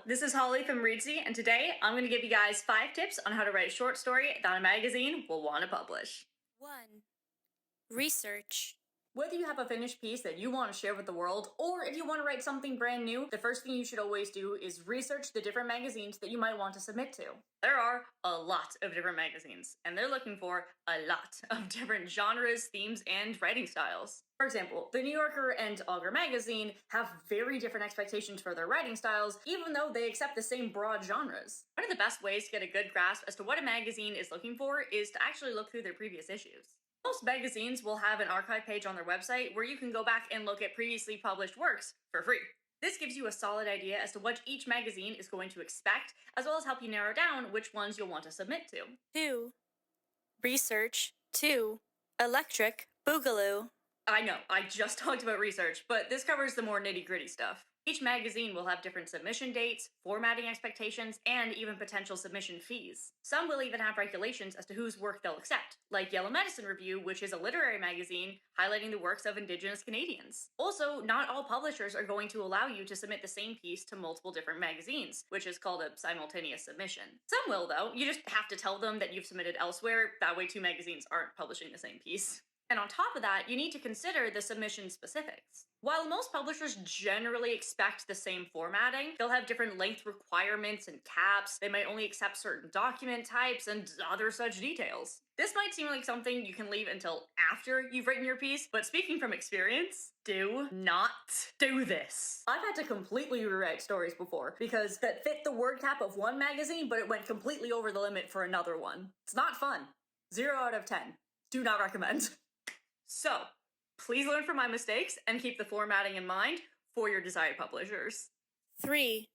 this is Holly from Reedsy, and today I'm going to give you guys 5 tips on how to write a short story that a magazine will want to publish. 1. Research. Whether you have a finished piece that you want to share with the world, or if you want to write something brand new, the first thing you should always do is research the different magazines that you might want to submit to. There are a lot of different magazines, and they're looking for a lot of different genres, themes, and writing styles. For example, The New Yorker and Augur magazine have very different expectations for their writing styles, even though they accept the same broad genres. One of the best ways to get a good grasp as to what a magazine is looking for is to actually look through their previous issues. Most magazines will have an archive page on their website where you can go back and look at previously published works for free. This gives you a solid idea as to what each magazine is going to expect, as well as help you narrow down which ones you'll want to submit to. 2. Research. 2. Electric Boogaloo. I know, I just talked about research, but this covers the more nitty-gritty stuff. Each magazine will have different submission dates, formatting expectations, and even potential submission fees. Some will even have regulations as to whose work they'll accept, like Yellow Medicine Review, which is a literary magazine highlighting the works of Indigenous Canadians. Also, not all publishers are going to allow you to submit the same piece to multiple different magazines, which is called a simultaneous submission. Some will, though. You just have to tell them that you've submitted elsewhere, that way 2 magazines aren't publishing the same piece. And on top of that, you need to consider the submission specifics. While most publishers generally expect the same formatting, they'll have different length requirements and caps, they might only accept certain document types, and other such details. This might seem like something you can leave until after you've written your piece, but speaking from experience, do not do this. I've had to completely rewrite stories before, because that fit the word cap of one magazine, but it went completely over the limit for another one. It's not fun. 0 out of 10. Do not recommend. So, please learn from my mistakes and keep the formatting in mind for your desired publishers. 3.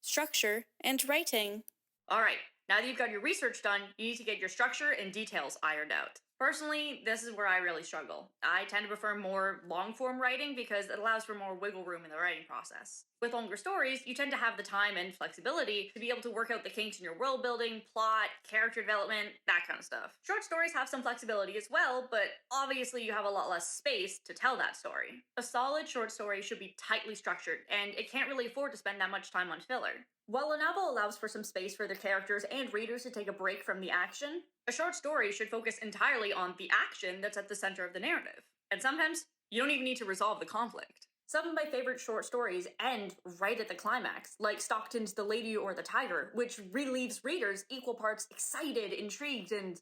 Structure and writing. Alright, now that you've got your research done, you need to get your structure and details ironed out. Personally, this is where I really struggle. I tend to prefer more long-form writing because it allows for more wiggle room in the writing process. With longer stories, you tend to have the time and flexibility to be able to work out the kinks in your world building, plot, character development, that kind of stuff. Short stories have some flexibility as well, but obviously you have a lot less space to tell that story. A solid short story should be tightly structured, and it can't really afford to spend that much time on filler. While a novel allows for some space for the characters and readers to take a break from the action, a short story should focus entirely on the action that's at the center of the narrative. And sometimes, you don't even need to resolve the conflict. Some of my favorite short stories end right at the climax, like Stockton's The Lady or the Tiger, which leaves readers equal parts excited, intrigued, and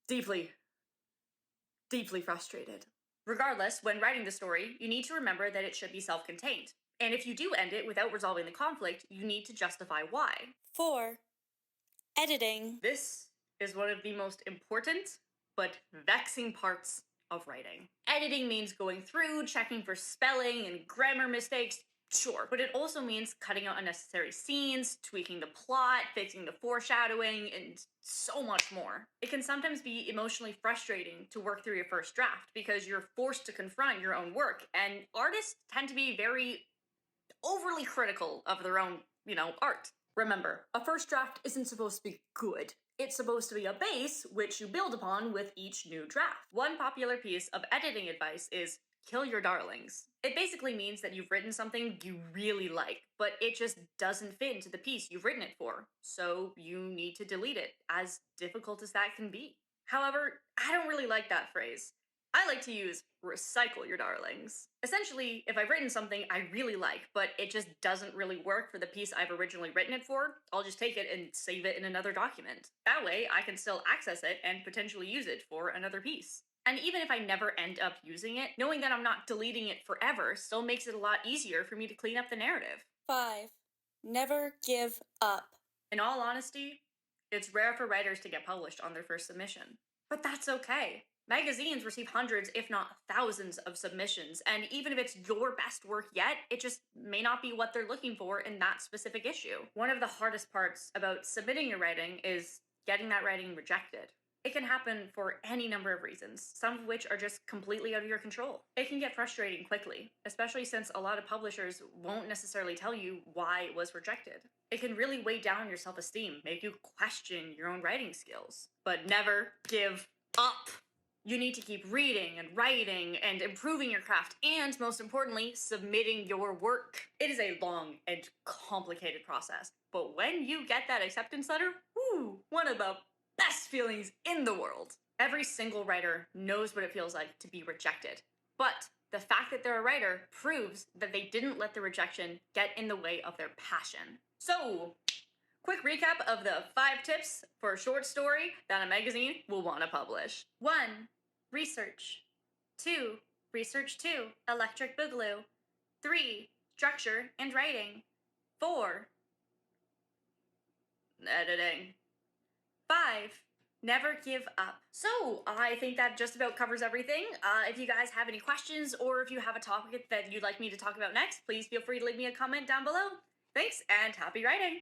deeply frustrated. Regardless, when writing the story, you need to remember that it should be self-contained. And if you do end it without resolving the conflict, you need to justify why. 4. Editing. This is one of the most important, but vexing parts of writing. Editing means going through, checking for spelling and grammar mistakes, sure, but it also means cutting out unnecessary scenes, tweaking the plot, fixing the foreshadowing, and so much more. It can sometimes be emotionally frustrating to work through your first draft because you're forced to confront your own work, and artists tend to be very overly critical of their own, art. Remember, a first draft isn't supposed to be good. It's supposed to be a base which you build upon with each new draft. One popular piece of editing advice is kill your darlings. It basically means that you've written something you really like, but it just doesn't fit into the piece you've written it for, so you need to delete it, as difficult as that can be. However, I don't really like that phrase. I like to use recycle your darlings. Essentially, if I've written something I really like, but it just doesn't really work for the piece I've originally written it for, I'll just take it and save it in another document. That way, I can still access it and potentially use it for another piece. And even if I never end up using it, knowing that I'm not deleting it forever still makes it a lot easier for me to clean up the narrative. 5. Never give up. In all honesty, it's rare for writers to get published on their first submission. But that's okay. Magazines receive hundreds, if not thousands, of submissions, and even if it's your best work yet, it just may not be what they're looking for in that specific issue. One of the hardest parts about submitting your writing is getting that writing rejected. It can happen for any number of reasons, some of which are just completely out of your control. It can get frustrating quickly, especially since a lot of publishers won't necessarily tell you why it was rejected. It can really weigh down your self-esteem, make you question your own writing skills. But never give up! You need to keep reading and writing and improving your craft, and most importantly, submitting your work. It is a long and complicated process, but when you get that acceptance letter, whoo, one of the best feelings in the world. Every single writer knows what it feels like to be rejected, but the fact that they're a writer proves that they didn't let the rejection get in the way of their passion. So, quick recap of the 5 tips for a short story that a magazine will want to publish. 1. Research. 2. Research 2. Electric Boogaloo. 3. Structure and writing. 4. Editing. 5. Never give up. So, I think that just about covers everything. If you guys have any questions or if you have a topic that you'd like me to talk about next, please feel free to leave me a comment down below. Thanks, and happy writing!